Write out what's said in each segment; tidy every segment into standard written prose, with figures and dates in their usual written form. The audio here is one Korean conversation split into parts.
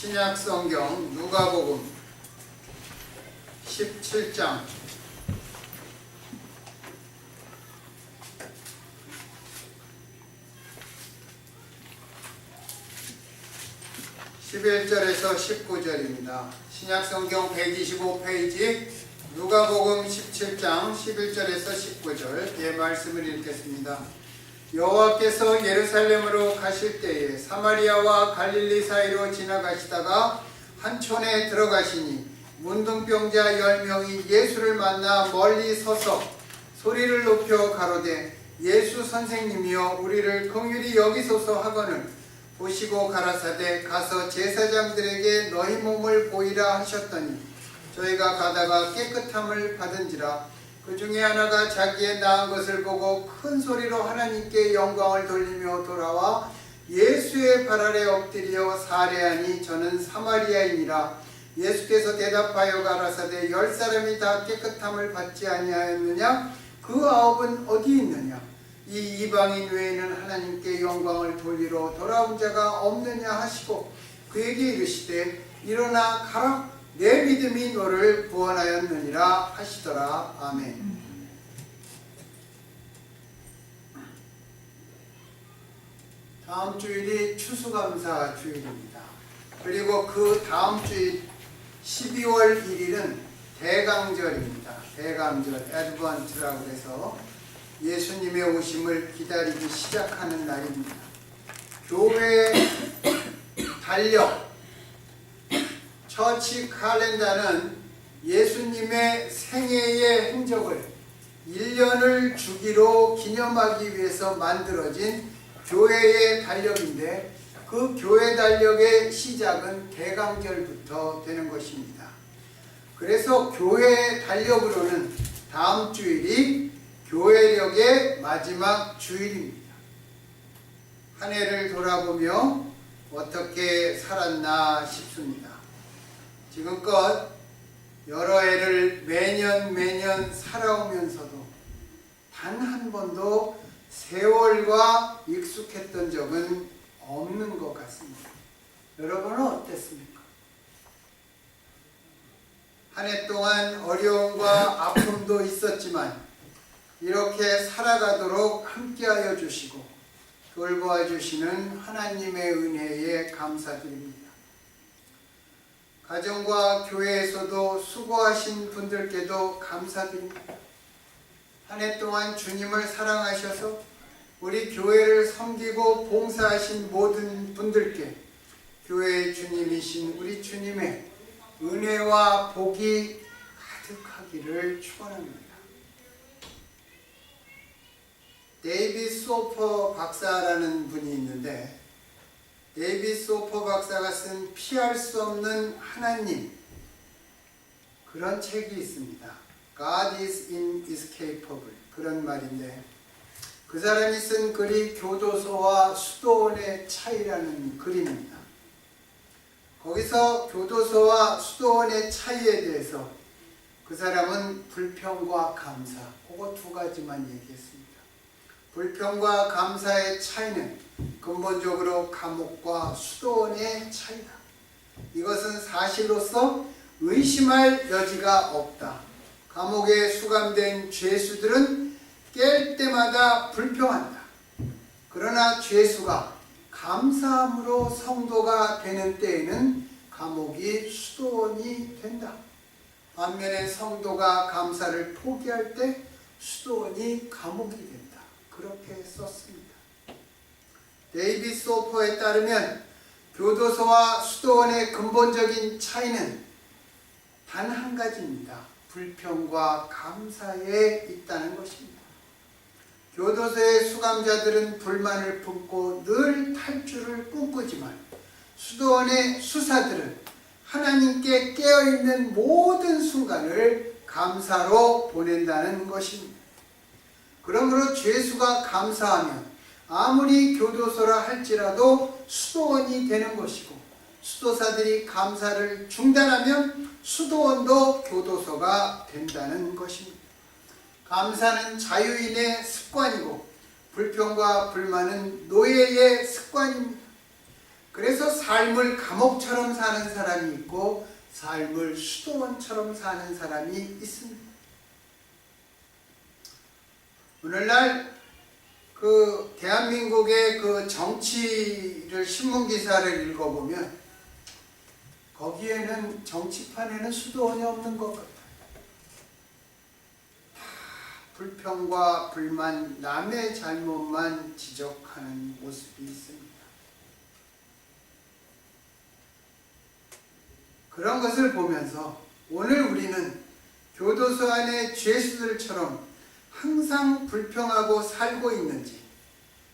신약 성경 누가복음 17장 11절에서 19절입니다. 신약 성경 125페이지 누가복음 17장 11절에서 19절 예 말씀을 읽겠습니다. 여호와께서 예루살렘으로 가실 때에 사마리아와 갈릴리 사이로 지나가시다가 한 촌에 들어가시니 문둥병자 10명이 예수를 만나 멀리 서서 소리를 높여 가로되 예수 선생님이여 우리를 긍휼히 여기소서 하거늘 보시고 가라사대 가서 제사장들에게 너희 몸을 보이라 하셨더니 저희가 가다가 깨끗함을 받은지라. 그 중에 하나가 자기의 나은 것을 보고 큰 소리로 하나님께 영광을 돌리며 돌아와 예수의 발 아래 엎드려 살해하니 저는 사마리아인이라. 예수께서 대답하여 가라사대 10사람이 다 깨끗함을 받지 아니하였느냐? 그 9은 어디 있느냐? 이 이방인 외에는 하나님께 영광을 돌리러 돌아온 자가 없느냐 하시고 그에게 이르시되 일어나 가라. 내 믿음이 너를 구원하였느니라 하시더라. 아멘. 다음 주일이 추수감사 주일입니다. 그리고 그 다음 주일 12월 1일은 대강절입니다. 대강절, 애드번트라고 해서 예수님의 오심을 기다리기 시작하는 날입니다. 교회 달력 처치 칼렌다는 예수님의 생애의 행적을 1년을 주기로 기념하기 위해서 만들어진 교회의 달력인데 그 교회 달력의 시작은 대강절부터 되는 것입니다. 그래서 교회 달력으로는 다음 주일이 교회력의 마지막 주일입니다. 한 해를 돌아보며 어떻게 살았나 싶습니다. 지금껏 여러 해를 매년 살아오면서도 단 한 번도 세월과 익숙했던 적은 없는 것 같습니다. 여러분은 어땠습니까? 한 해 동안 어려움과 아픔도 있었지만 이렇게 살아가도록 함께하여 주시고 돌보아 주시는 하나님의 은혜에 감사드립니다. 가정과 교회에서도 수고하신 분들께도 감사드립니다. 한 해 동안 주님을 사랑하셔서 우리 교회를 섬기고 봉사하신 모든 분들께 교회의 주님이신 우리 주님의 은혜와 복이 가득하기를 축원합니다. 데이비드 소퍼 박사라는 분이 있는데 데이비드 소퍼 박사가 쓴 피할 수 없는 하나님 그런 책이 있습니다. God is inescapable 그런 말인데 그 사람이 쓴 글이 교도소와 수도원의 차이라는 글입니다. 거기서 교도소와 수도원의 차이에 대해서 그 사람은 불평과 감사 그거 두 가지만 얘기했습니다. 불평과 감사의 차이는 근본적으로 감옥과 수도원의 차이다. 이것은 사실로서 의심할 여지가 없다. 감옥에 수감된 죄수들은 깰 때마다 불평한다. 그러나 죄수가 감사함으로 성도가 되는 때에는 감옥이 수도원이 된다. 반면에 성도가 감사를 포기할 때 수도원이 감옥이 된다. 그렇게 썼습니다. 데이비드 소퍼에 따르면 교도소와 수도원의 근본적인 차이는 단 한 가지입니다. 불평과 감사에 있다는 것입니다. 교도소의 수감자들은 불만을 품고 늘 탈출을 꿈꾸지만 수도원의 수사들은 하나님께 깨어있는 모든 순간을 감사로 보낸다는 것입니다. 그러므로 죄수가 감사하면 아무리 교도소라 할지라도 수도원이 되는 것이고 수도사들이 감사를 중단하면 수도원도 교도소가 된다는 것입니다. 감사는 자유인의 습관이고 불평과 불만은 노예의 습관입니다. 그래서 삶을 감옥처럼 사는 사람이 있고 삶을 수도원처럼 사는 사람이 있습니다. 오늘날 대한민국의 정치를 신문 기사를 읽어보면 거기에는 정치판에는 수도원이 없는 것 같아요. 다 불평과 불만, 남의 잘못만 지적하는 모습이 있습니다. 그런 것을 보면서 오늘 우리는 교도소 안의 죄수들처럼 항상 불평하고 살고 있는지,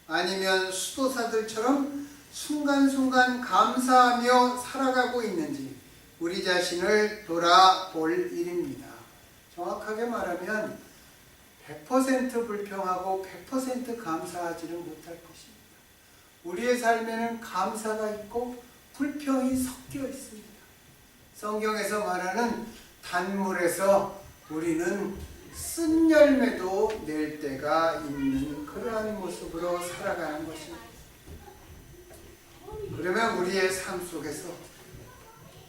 아니면 수도사들처럼 순간순간 감사하며 살아가고 있는지 우리 자신을 돌아볼 일입니다. 정확하게 말하면 100% 불평하고 100% 감사하지는 못할 것입니다. 우리의 삶에는 감사가 있고 불평이 섞여 있습니다. 성경에서 말하는 단물에서 우리는 쓴 열매도 낼 때가 있는 그러한 모습으로 살아가는 것입니다. 그러면 우리의 삶 속에서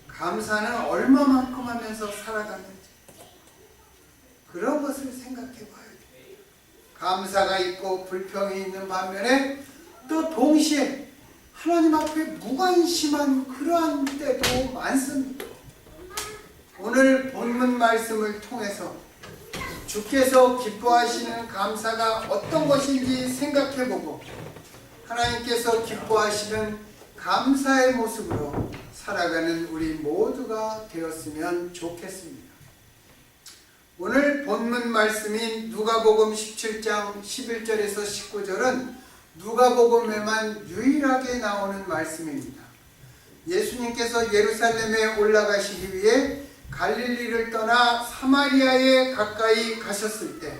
감사는 얼마만큼 하면서 살아가는지 그런 것을 생각해 봐야 돼요. 감사가 있고 불평이 있는 반면에 또 동시에 하나님 앞에 무관심한 그러한 때도 많습니다. 오늘 본문 말씀을 통해서 주께서 기뻐하시는 감사가 어떤 것인지 생각해보고 하나님께서 기뻐하시는 감사의 모습으로 살아가는 우리 모두가 되었으면 좋겠습니다. 오늘 본문 말씀인 누가복음 17장 11절에서 19절은 누가복음에만 유일하게 나오는 말씀입니다. 예수님께서 예루살렘에 올라가시기 위해 갈릴리를 떠나 사마리아에 가까이 가셨을 때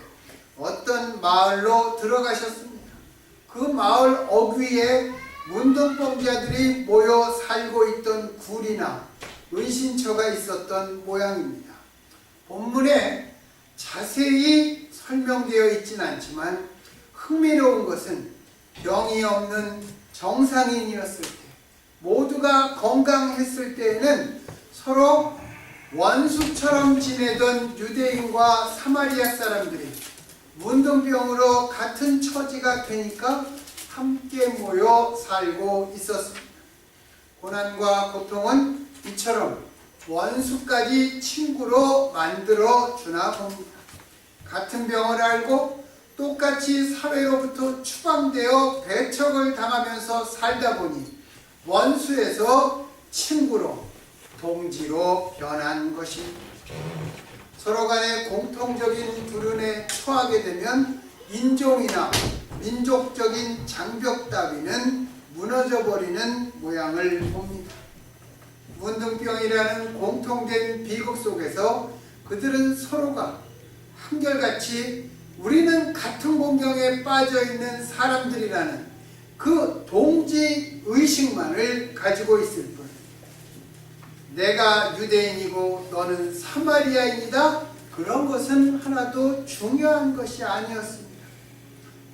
어떤 마을로 들어가셨습니다. 그 마을 어귀에 문둥병자들이 모여 살고 있던 굴이나 은신처가 있었던 모양입니다. 본문에 자세히 설명되어 있지는 않지만 흥미로운 것은 병이 없는 정상인이었을 때, 모두가 건강했을 때에는 서로 원수처럼 지내던 유대인과 사마리아 사람들이 문둥병으로 같은 처지가 되니까 함께 모여 살고 있었습니다. 고난과 고통은 이처럼 원수까지 친구로 만들어 주나 봅니다. 같은 병을 앓고 똑같이 사회로부터 추방되어 배척을 당하면서 살다 보니 원수에서 친구로, 동지로 변한 것입니다. 서로 간의 공통적인 불운에 처하게 되면 인종이나 민족적인 장벽 따위는 무너져버리는 모양을 봅니다. 문둥병이라는 공통된 비극 속에서 그들은 서로가 한결같이 우리는 같은 공경에 빠져있는 사람들이라는 그 동지의식만을 가지고 있을 뿐, 내가 유대인이고 너는 사마리아인이다, 그런 것은 하나도 중요한 것이 아니었습니다.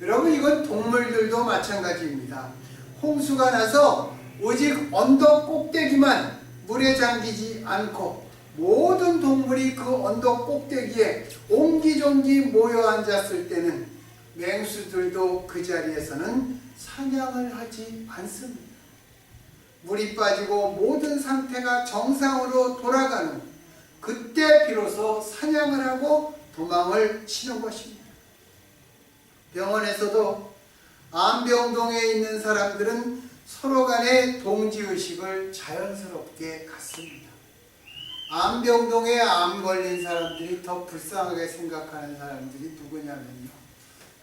여러분, 이건 동물들도 마찬가지입니다. 홍수가 나서 오직 언덕 꼭대기만 물에 잠기지 않고 모든 동물이 그 언덕 꼭대기에 옹기종기 모여 앉았을 때는 맹수들도 그 자리에서는 사냥을 하지 않습니다. 물이 빠지고 모든 상태가 정상으로 돌아가는 그때 비로소 사냥을 하고 도망을 치는 것입니다. 병원에서도 암병동에 있는 사람들은 서로 간의 동지의식을 자연스럽게 갖습니다. 암병동에 암 걸린 사람들이 더 불쌍하게 생각하는 사람들이 누구냐면요,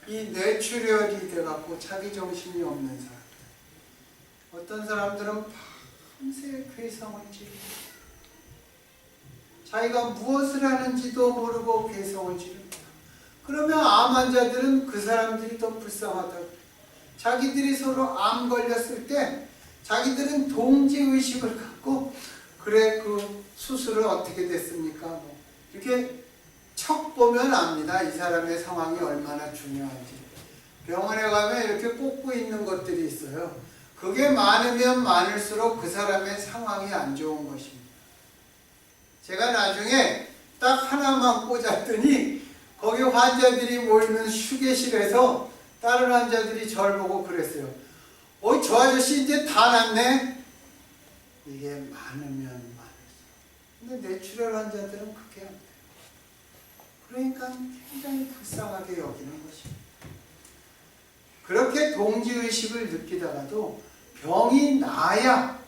이 뇌출혈이 돼갖고 자기 정신이 없는 사람. 어떤 사람들은 밤새 괴성을 지릅니다. 자기가 무엇을 하는지도 모르고 괴성을 지릅니다. 그러면 암 환자들은 그 사람들이 더 불쌍하다고. 자기들이 서로 암 걸렸을 때 자기들은 동지의식을 갖고, 그래, 그 수술은 어떻게 됐습니까? 이렇게 척 보면 압니다. 이 사람의 상황이 얼마나 중요한지. 병원에 가면 이렇게 꽂고 있는 것들이 있어요. 그게 많으면 많을수록 그 사람의 상황이 안 좋은 것입니다. 제가 나중에 딱 하나만 꽂았더니 거기 환자들이 모이는 휴게실에서 다른 환자들이 저를 보고 그랬어요. 저 아저씨 이제 다 낫네? 이게 많으면 많을수록. 근데 뇌출혈 환자들은 그게 안 돼요. 그러니까 굉장히 불쌍하게 여기는 것입니다. 그렇게 동지의식을 느끼다가도 병이 나야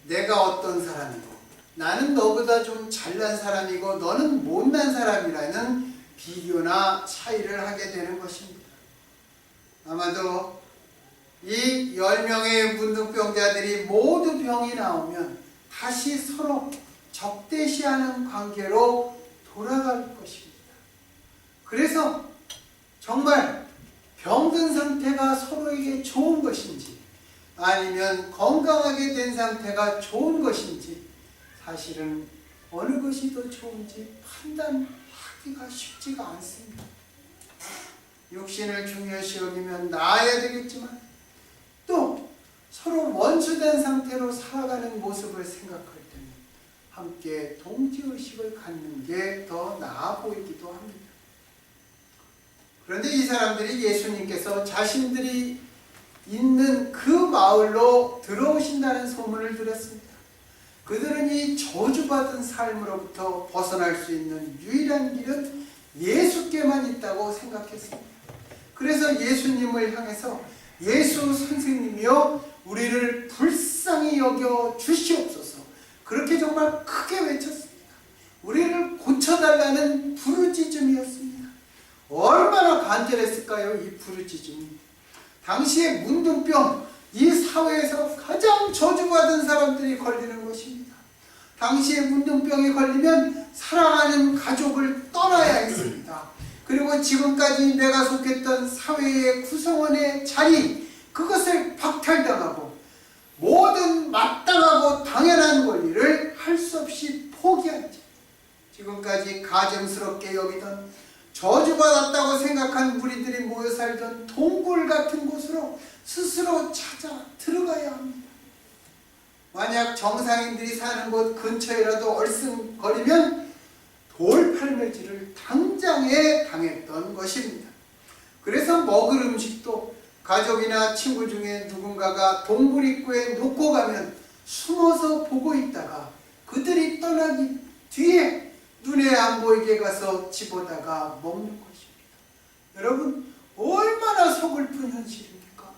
내가 어떤 사람이고 나는 너보다 좀 잘난 사람이고 너는 못난 사람이라는 비교나 차이를 하게 되는 것입니다. 아마도 이 10명의 문둥병자들이 모두 병이 나오면 다시 서로 적대시하는 관계로 돌아갈 것입니다. 그래서 정말 병든 상태가 서로에게 좋은 것인지 아니면 건강하게 된 상태가 좋은 것인지 사실은 어느 것이 더 좋은지 판단하기가 쉽지가 않습니다. 육신을 중요시 여기면 나아야 되겠지만 또 서로 원수된 상태로 살아가는 모습을 생각할 때는 함께 동지의식을 갖는 게 더 나아 보이기도 합니다. 그런데 이 사람들이 예수님께서 자신들이 있는 그 마을로 들어오신다는 소문을 들었습니다. 그들은 이 저주받은 삶으로부터 벗어날 수 있는 유일한 길은 예수께만 있다고 생각했습니다. 그래서 예수님을 향해서 예수 선생님이여 우리를 불쌍히 여겨 주시옵소서 그렇게 정말 크게 외쳤습니다. 우리를 고쳐달라는 부르짖음이었습니다. 얼마나 간절했을까요? 이 부르짖음이. 당시에 문둥병, 이 사회에서 가장 저주받은 사람들이 걸리는 것입니다. 당시에 문둥병에 걸리면 사랑하는 가족을 떠나야 했습니다. 그리고 지금까지 내가 속했던 사회의 구성원의 자리, 그것을 박탈당하고 모든 마땅하고 당연한 권리를 할 수 없이 포기한 채 지금까지 가증스럽게 여기던 저주받았다고 생각한 무리들이 모여 살던 동굴 같은 곳으로 스스로 찾아 들어가야 합니다. 만약 정상인들이 사는 곳 근처에라도 얼씬거리면 돌팔매질을 당장에 당했던 것입니다. 그래서 먹을 음식도 가족이나 친구 중에 누군가가 동굴 입구에 놓고 가면 숨어서 보고 있다가 그들이 떠나기 뒤에 눈에 안 보이게 가서 집어다가 먹는 것입니다. 여러분 얼마나 서글픈 현실입니까?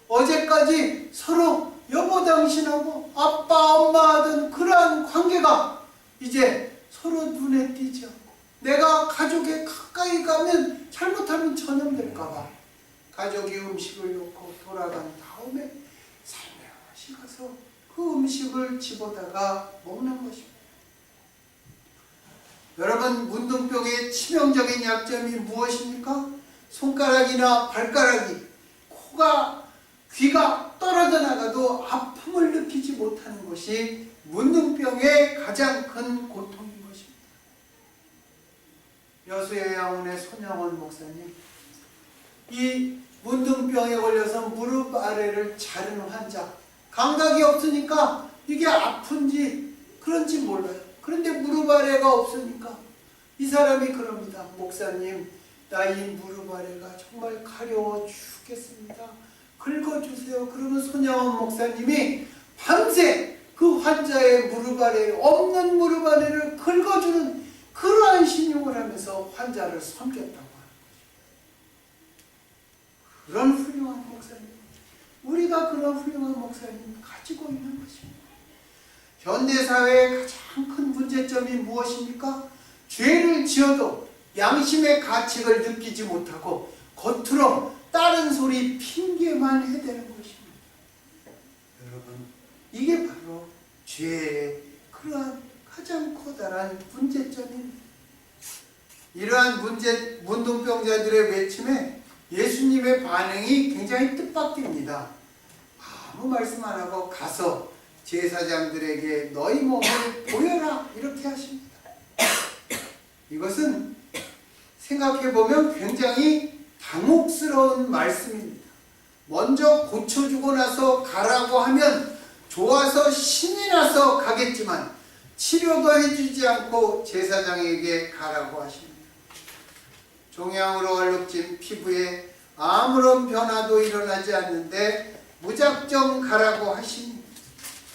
어제까지 서로 여보 당신하고 아빠 엄마 하던 그러한 관계가 이제 서로 눈에 띄지 않고 내가 가족에 가까이 가면 잘못하면 전염될까봐 가족이 음식을 놓고 돌아간 다음에 살며시 가서 그 음식을 집어다가 먹는 것입니다. 여러분 문둥병의 치명적인 약점이 무엇입니까? 손가락이나 발가락이, 코가, 귀가 떨어져 나가도 아픔을 느끼지 못하는 것이 문둥병의 가장 큰 고통인 것입니다. 여수의 양훈의 손영원 목사님, 이 문둥병에 걸려서 무릎 아래를 자르는 환자, 감각이 없으니까 이게 아픈지 그런지 몰라요. 그런데 무릎 아래가 없으니까 이 사람이 그럽니다. 목사님, 나 이 무릎 아래가 정말 가려워 죽겠습니다. 긁어주세요. 그러면 손양원 목사님이 밤새 그 환자의 무릎 아래, 없는 무릎 아래를 긁어주는 그러한 신용을 하면서 환자를 섬겼다고 하는 것입니다. 그런 훌륭한 목사님, 우리가 그런 훌륭한 목사님 가지고 있는 것입니다. 현대사회의 가장 큰 문제점이 무엇입니까? 죄를 지어도 양심의 가책을 느끼지 못하고 겉으로 다른 소리 핑계만 해대는 것입니다. 여러분, 이게 바로 죄의 그러한 가장 커다란 문제점입니다. 이러한 문둥병자들의 외침에 예수님의 반응이 굉장히 뜻밖입니다. 아무 말씀 안 하고 가서 제사장들에게 너희 몸을 보여라 이렇게 하십니다. 이것은 생각해보면 굉장히 당혹스러운 말씀입니다. 먼저 고쳐주고 나서 가라고 하면 좋아서 신이 나서 가겠지만 치료도 해주지 않고 제사장에게 가라고 하십니다. 종양으로 얼룩진 피부에 아무런 변화도 일어나지 않는데 무작정 가라고 하시니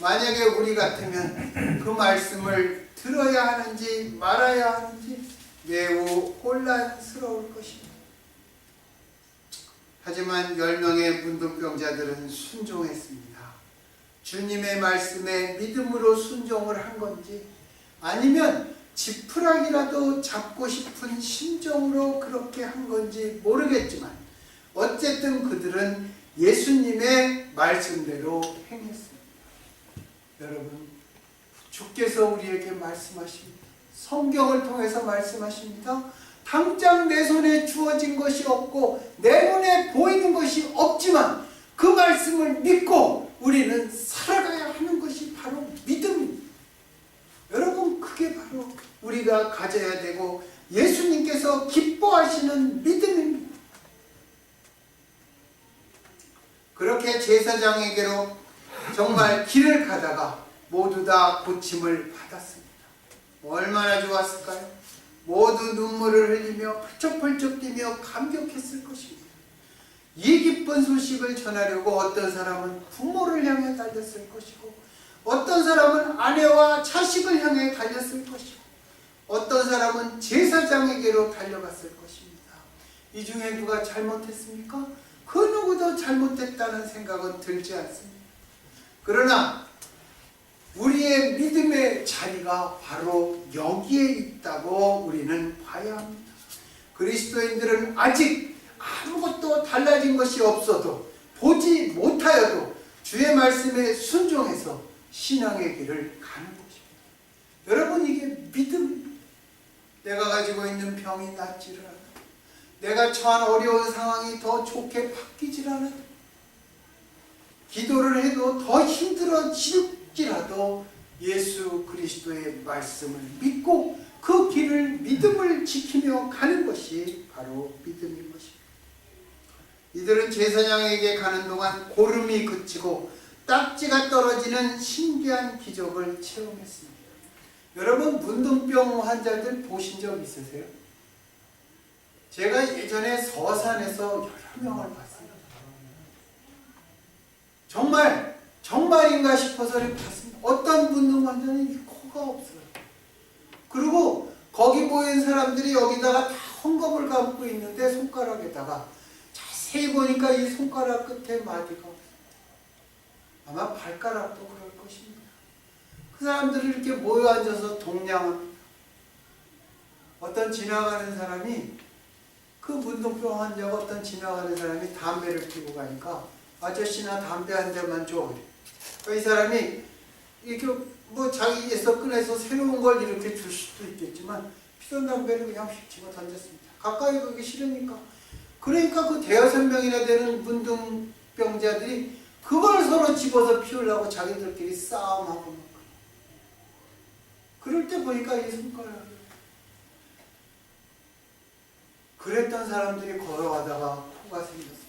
만약에 우리 같으면 그 말씀을 들어야 하는지 말아야 하는지 매우 혼란스러울 것입니다. 하지만 10명의 문둥병자들은 순종했습니다. 주님의 말씀에 믿음으로 순종을 한 건지 아니면 지푸라기라도 잡고 싶은 심정으로 그렇게 한 건지 모르겠지만 어쨌든 그들은 예수님의 말씀대로 행했습니다. 여러분, 주께서 우리에게 말씀하십니다. 성경을 통해서 말씀하십니다. 당장 내 손에 주어진 것이 없고 내 눈에 보이는 것이 없지만 그 말씀을 믿고 우리는 살아가야 하는 것이 바로 믿음입니다. 여러분, 그게 바로 우리가 가져야 되고 예수님께서 기뻐하시는 믿음입니다. 그렇게 제사장에게로 정말 길을 가다가 모두 다 고침을 받았습니다. 얼마나 좋았을까요? 모두 눈물을 흘리며 펄쩍펄쩍 뛰며 감격했을 것입니다. 이 기쁜 소식을 전하려고 어떤 사람은 부모를 향해 달렸을 것이고 어떤 사람은 아내와 자식을 향해 달렸을 것이고 어떤 사람은 제사장에게로 달려갔을 것입니다. 이 중에 누가 잘못했습니까? 그 누구도 잘못했다는 생각은 들지 않습니다. 그러나 우리의 믿음의 자리가 바로 여기에 있다고 우리는 봐야 합니다. 그리스도인들은 아직 아무것도 달라진 것이 없어도 보지 못하여도 주의 말씀에 순종해서 신앙의 길을 가는 것입니다. 여러분, 이게 믿음입니다. 내가 가지고 있는 병이 낫지를 않아도, 내가 처한 어려운 상황이 더 좋게 바뀌질 않아도, 기도를 해도 더 힘들어질지라도 예수 그리스도의 말씀을 믿고 그 길을 믿음을 지키며 가는 것이 바로 믿음인 것입니다. 이들은 제사장에게 가는 동안 고름이 그치고 딱지가 떨어지는 신기한 기적을 체험했습니다. 여러분, 문둥병 환자들 보신 적 있으세요? 제가 예전에 서산에서 여러 명을 봤습니다. 정말인가 싶어서 봤습니다. 어떤 문둥 환자는 코가 없어요. 그리고 거기 모인 사람들이 여기다가 다 헝겊을 감고 있는데 손가락에다가 자세히 보니까 이 손가락 끝에 마디가 없어요. 아마 발가락도 그럴 것입니다. 그 사람들이 이렇게 모여 앉아서 동냥합니다. 어떤 지나가는 사람이, 그 문둥병 환자가 어떤 지나가는 사람이 담배를 피우고 가니까 아저씨나 담배 한 대만 줘. 이 사람이 이렇게 뭐 자기에서 꺼내서 새로운 걸 이렇게 줄 수도 있겠지만 피던 담배를 그냥 휙 집어 던졌습니다. 가까이 가기 싫으니까. 그러니까 그 대여섯 명이나 되는 문둥병자들이 그걸 서로 집어서 피우려고 자기들끼리 싸움하고 막. 그럴 때 보니까 이 손가락이, 그랬던 사람들이 걸어가다가 코가 생겼어요.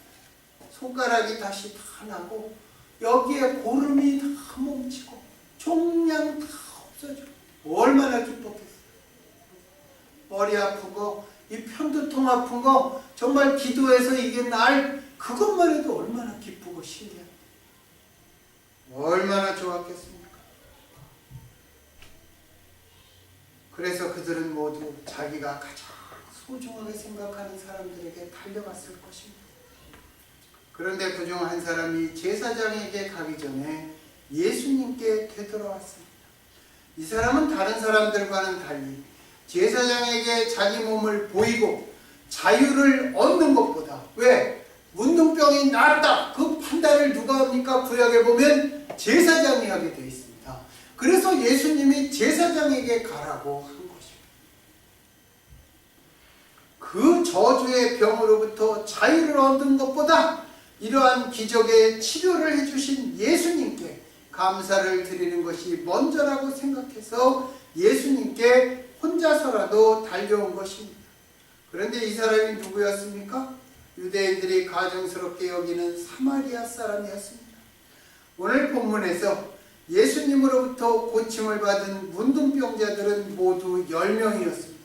손가락이 다시 다 나고 여기에 고름이 다 뭉치고 종양 다 없어져. 얼마나 기뻤겠어요. 머리 아픈 거, 이 편두통 아픈 거 정말 기도해서 이게 그것만 해도 얼마나 기쁘고 신기해. 얼마나 좋았겠습니까? 그래서 그들은 모두 자기가 가장 소중하게 생각하는 사람들에게 달려갔을 것입니다. 그런데 그중 한 사람이 제사장에게 가기 전에 예수님께 되돌아왔습니다. 이 사람은 다른 사람들과는 달리 제사장에게 자기 몸을 보이고 자유를 얻는 것보다, 왜? 문둥병이 나았다, 그 판단을 누가 합니까? 구약에 보면 제사장이 하게 되어 있습니다. 그래서 예수님이 제사장에게 가라고 한 것입니다. 그 저주의 병으로부터 자유를 얻는 것보다 이러한 기적의 치료를 해주신 예수님께 감사를 드리는 것이 먼저라고 생각해서 예수님께 혼자서라도 달려온 것입니다. 그런데 이 사람이 누구였습니까? 유대인들이 가증스럽게 여기는 사마리아 사람이었습니다. 오늘 본문에서 예수님으로부터 고침을 받은 문둥병자들은 모두 10명이었습니다.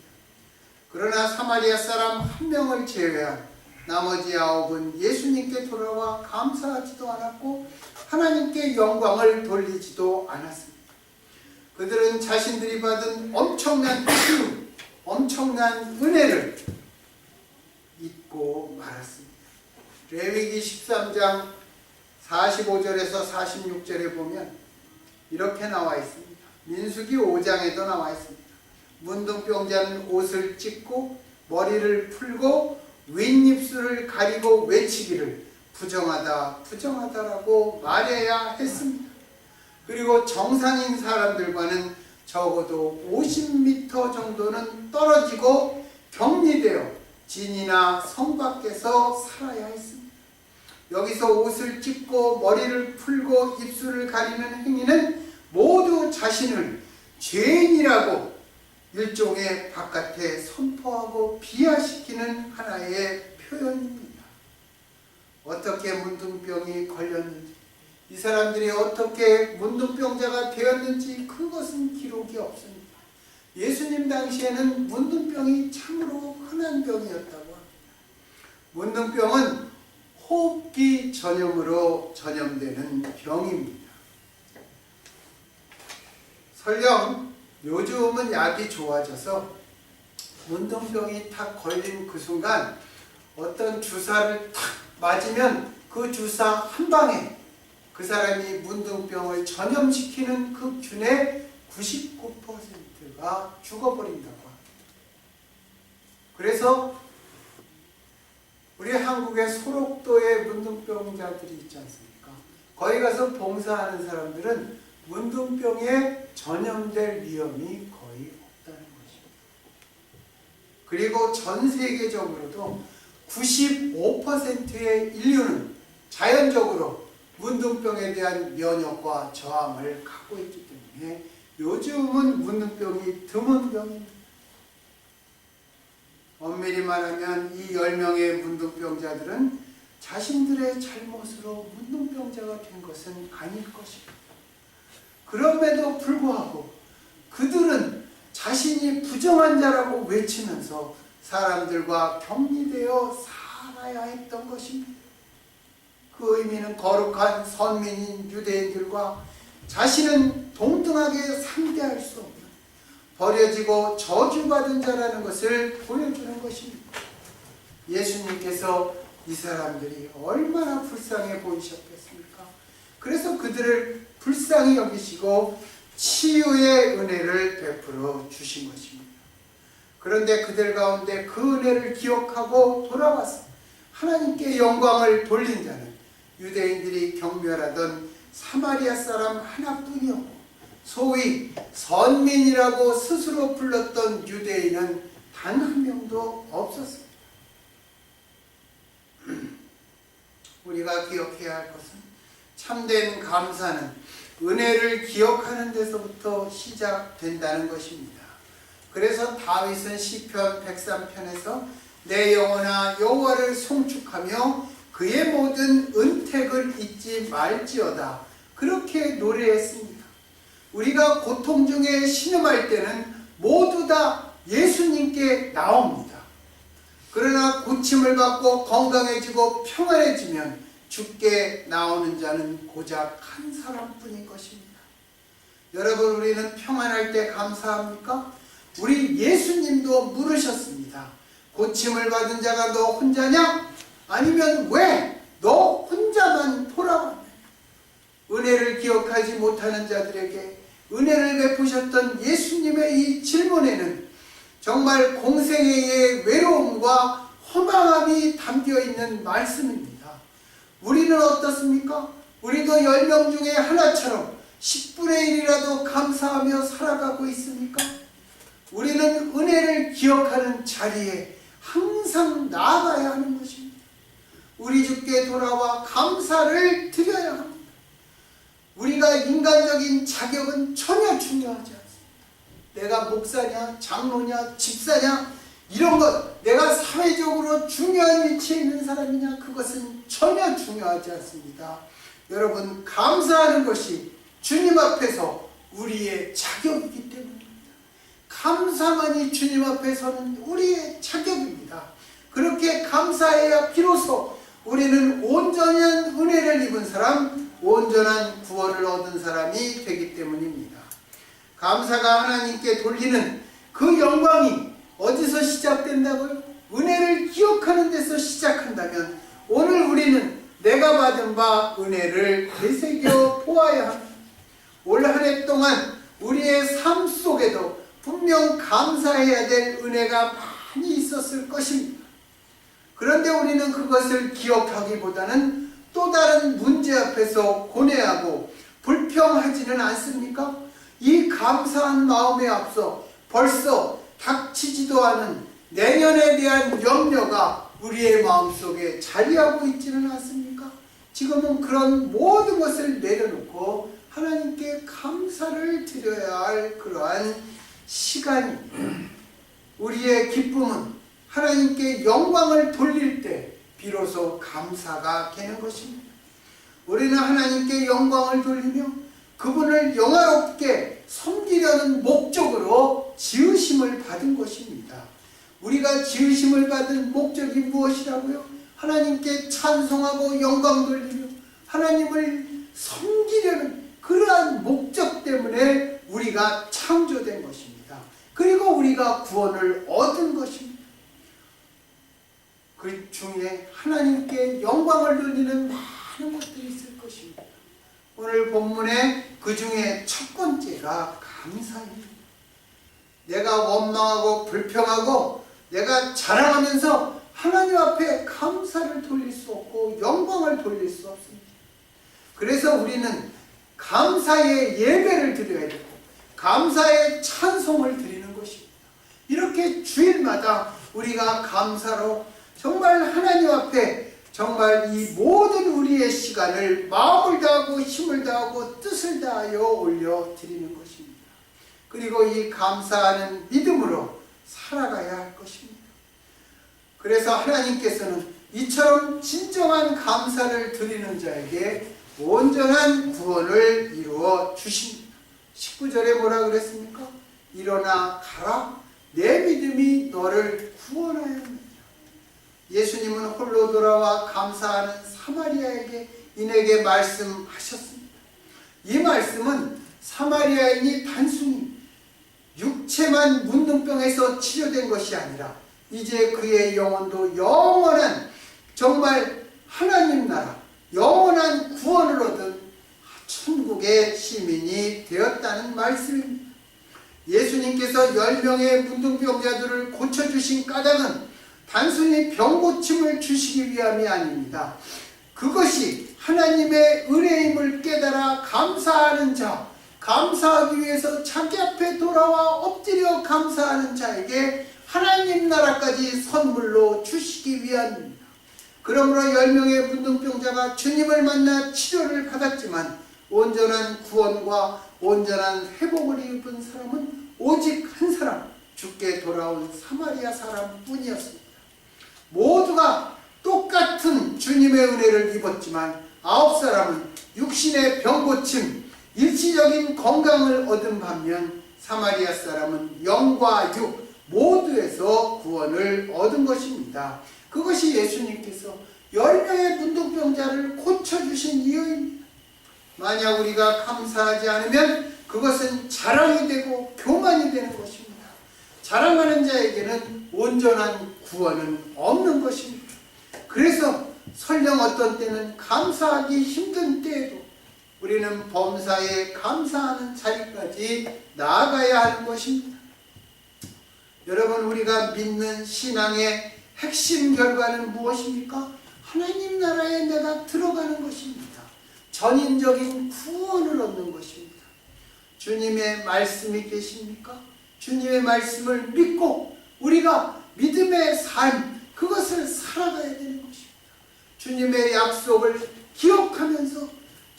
그러나 사마리아 사람 1명을 제외한 나머지 9은 예수님께 돌아와 감사하지도 않았고 하나님께 영광을 돌리지도 않았습니다. 그들은 자신들이 받은 엄청난 치유, 엄청난 은혜를 잊고 말았습니다. 레위기 13장 45절에서 46절에 보면 이렇게 나와 있습니다. 민수기 5장에도 나와 있습니다. 문둥병자는 옷을 찢고 머리를 풀고 윗입술을 가리고 외치기를 부정하다 부정하다라고 말해야 했습니다. 그리고 정상인 사람들과는 적어도 50m 정도는 떨어지고 격리되어 진이나 성 밖에서 살아야 했습니다. 여기서 옷을 찢고 머리를 풀고 입술을 가리는 행위는 모두 자신을 죄인이라고 일종의 바깥에 선포하고 비하시키는 하나의 표현입니다. 어떻게 문둥병이 걸렸는지, 이 사람들이 어떻게 문둥병자가 되었는지 그것은 기록이 없습니다. 예수님 당시에는 문둥병이 참으로 흔한 병이었다고 합니다. 문둥병은 호흡기 전염으로 전염되는 병입니다. 설령 요즘은 약이 좋아져서 문둥병이 탁 걸린 그 순간 어떤 주사를 탁 맞으면 그 주사 한 방에 그 사람이 문둥병을 전염시키는 그 균의 99%가 죽어버린다고 합니다. 그래서 우리 한국의 소록도에 문둥병자들이 있지 않습니까? 거기 가서 봉사하는 사람들은 문둥병에 전염될 위험이 거의 없다는 것입니다. 그리고 전 세계적으로도 95%의 인류는 자연적으로 문둥병에 대한 면역과 저항을 갖고 있기 때문에 요즘은 문둥병이 드문 병입니다. 엄밀히 말하면 이 10명의 문둥병자들은 자신들의 잘못으로 문둥병자가 된 것은 아닐 것입니다. 그럼에도 불구하고 그들은 자신이 부정한 자라고 외치면서 사람들과 격리되어 살아야 했던 것입니다. 그 의미는 거룩한 선민인 유대인들과 자신은 동등하게 상대할 수 없는 버려지고 저주받은 자라는 것을 보여주는 것입니다. 예수님께서 이 사람들이 얼마나 불쌍해 보이셨겠습니까? 그래서 그들을 불쌍히 여기시고 치유의 은혜를 베풀어 주신 것입니다. 그런데 그들 가운데 그 은혜를 기억하고 돌아와서 하나님께 영광을 돌린 자는 유대인들이 경멸하던 사마리아 사람 하나뿐이었고 소위 선민이라고 스스로 불렀던 유대인은 단 한 명도 없었습니다. 우리가 기억해야 할 것은 참된 감사는 은혜를 기억하는 데서부터 시작된다는 것입니다. 그래서 다윗은 시편 103편에서 내 영혼아 여호와를 송축하며 그의 모든 은택을 잊지 말지어다 그렇게 노래했습니다. 우리가 고통 중에 신음할 때는 모두 다 예수님께 나옵니다. 그러나 고침을 받고 건강해지고 평안해지면 주께 나오는 자는 고작 한 사람뿐인 것입니다. 여러분, 우리는 평안할 때 감사합니까? 우리 예수님도 물으셨습니다. 고침을 받은 자가 너 혼자냐? 아니면 왜 너 혼자만 돌아왔냐? 은혜를 기억하지 못하는 자들에게 은혜를 베푸셨던 예수님의 이 질문에는 정말 공생애의 외로움과 허망함이 담겨있는 말씀입니다. 우리는 어떻습니까? 우리도 10명 중에 하나처럼 10분의 1이라도 감사하며 살아가고 있습니까? 우리는 은혜를 기억하는 자리에 항상 나아가야 하는 것입니다. 우리 주께 돌아와 감사를 드려야 합니다. 우리가 인간적인 자격은 전혀 중요하지 않습니다. 내가 목사냐, 장로냐, 집사냐 이런 것, 내가 사회적으로 중요한 위치에 있는 사람이냐, 그것은 전혀 중요하지 않습니다. 여러분, 감사하는 것이 주님 앞에서 우리의 자격이기 때문입니다. 감사만이 주님 앞에서는 우리의 자격입니다. 그렇게 감사해야 비로소 우리는 온전한 은혜를 입은 사람, 온전한 구원을 얻은 사람이 되기 때문입니다. 감사가 하나님께 돌리는 그 영광이 어디서 시작된다고요? 은혜를 기억하는 데서 시작한다면 오늘 우리는 내가 받은 바 은혜를 되새겨 보아야 합니다. 올 한 해 동안 우리의 삶 속에도 분명 감사해야 될 은혜가 많이 있었을 것입니다. 그런데 우리는 그것을 기억하기보다는 또 다른 문제 앞에서 고뇌하고 불평하지는 않습니까? 이 감사한 마음에 앞서 벌써 닥치지도 않은 내년에 대한 염려가 우리의 마음속에 자리하고 있지는 않습니까? 지금은 그런 모든 것을 내려놓고 하나님께 감사를 드려야 할 그러한 시간이, 우리의 기쁨은 하나님께 영광을 돌릴 때 비로소 감사가 되는 것입니다. 우리는 하나님께 영광을 돌리며 그분을 영화롭게 섬기려는 목적으로 지으심을 받은 것입니다. 우리가 지으심을 받은 목적이 무엇이라고요? 하나님께 찬송하고 영광 돌리며 하나님을 섬기려는 그러한 목적 때문에 우리가 창조된 것입니다. 그리고 우리가 구원을 얻은 것입니다. 그 중에 하나님께 영광을 돌리는 많은 것들이 있을 것입니다. 오늘 본문에 그 중에 첫 번째가 감사입니다. 내가 원망하고 불평하고 내가 자랑하면서 하나님 앞에 감사를 돌릴 수 없고 영광을 돌릴 수 없습니다. 그래서 우리는 감사의 예배를 드려야 되고 감사의 찬송을 드리는 것입니다. 이렇게 주일마다 우리가 감사로 정말 하나님 앞에 정말 이 모든 우리의 시간을 마음을 다하고 힘을 다하고 뜻을 다하여 올려드리는 것입니다. 그리고 이 감사하는 믿음으로 살아가야 할 것입니다. 그래서 하나님께서는 이처럼 진정한 감사를 드리는 자에게 온전한 구원을 이루어 주십니다. 19절에 뭐라 그랬습니까? 일어나 가라, 내 믿음이 너를 구원하였느니라. 예수님은 홀로 돌아와 감사하는 사마리아에게 인에게 말씀하셨습니다. 이 말씀은 사마리아인이 단순히 육체만 문둥병에서 치료된 것이 아니라 이제 그의 영혼도 영원한 정말 하나님 나라 영원한 구원을 얻은 천국의 시민이 되었다는 말씀입니다. 예수님께서 10명의 문둥병자들을 고쳐주신 까닭은 단순히 병고침을 주시기 위함이 아닙니다. 그것이 하나님의 은혜임을 깨달아 감사하는 자, 감사하기 위해서 자기 앞에 돌아와 엎드려 감사하는 자에게 하나님 나라까지 선물로 주시기 위함입니다. 그러므로 10명의 문둥병자가 주님을 만나 치료를 받았지만 온전한 구원과 온전한 회복을 입은 사람은 오직 한 사람, 주께 돌아온 사마리아 사람뿐이었습니다. 모두가 똑같은 주님의 은혜를 입었지만 9사람은 육신의 병고침, 일시적인 건강을 얻은 반면 사마리아 사람은 영과 육 모두에서 구원을 얻은 것입니다. 그것이 예수님께서 10명의 문둥병자를 고쳐주신 이유입니다. 만약 우리가 감사하지 않으면 그것은 자랑이 되고 교만이 되는 것입니다. 자랑하는 자에게는 온전한 구원은 없는 것입니다. 그래서 설령 어떤 때는 감사하기 힘든 때에도 우리는 범사에 감사하는 자리까지 나아가야 하는 것입니다. 여러분, 우리가 믿는 신앙의 핵심 결과는 무엇입니까? 하나님 나라에 내가 들어가는 것입니다. 전인적인 구원을 얻는 것입니다. 주님의 말씀이 계십니까? 주님의 말씀을 믿고 우리가 믿음의 삶, 그것을 살아가야 되는 것입니다. 주님의 약속을 기억하면서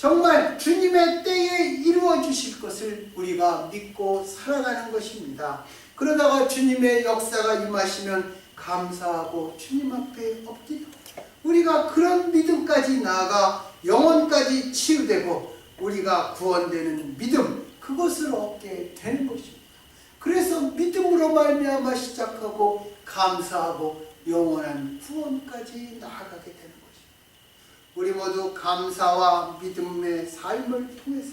정말 주님의 때에 이루어 주실 것을 우리가 믿고 살아가는 것입니다. 그러다가 주님의 역사가 임하시면 감사하고 주님 앞에 엎드려 우리가 그런 믿음까지 나아가 영혼까지 치유되고 우리가 구원되는 믿음, 그것을 얻게 되는 것입니다. 그래서 믿음으로 말미암아 시작하고 감사하고 영원한 구원까지 나아가게 되는 것입니다. 우리 모두 감사와 믿음의 삶을 통해서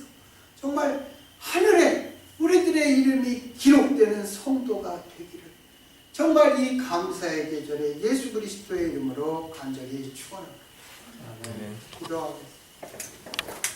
정말 하늘에 우리들의 이름이 기록되는 성도가 되기를 정말 이 감사의 계절에 예수 그리스도의 이름으로 간절히 축원합니다. 기도하겠습니다.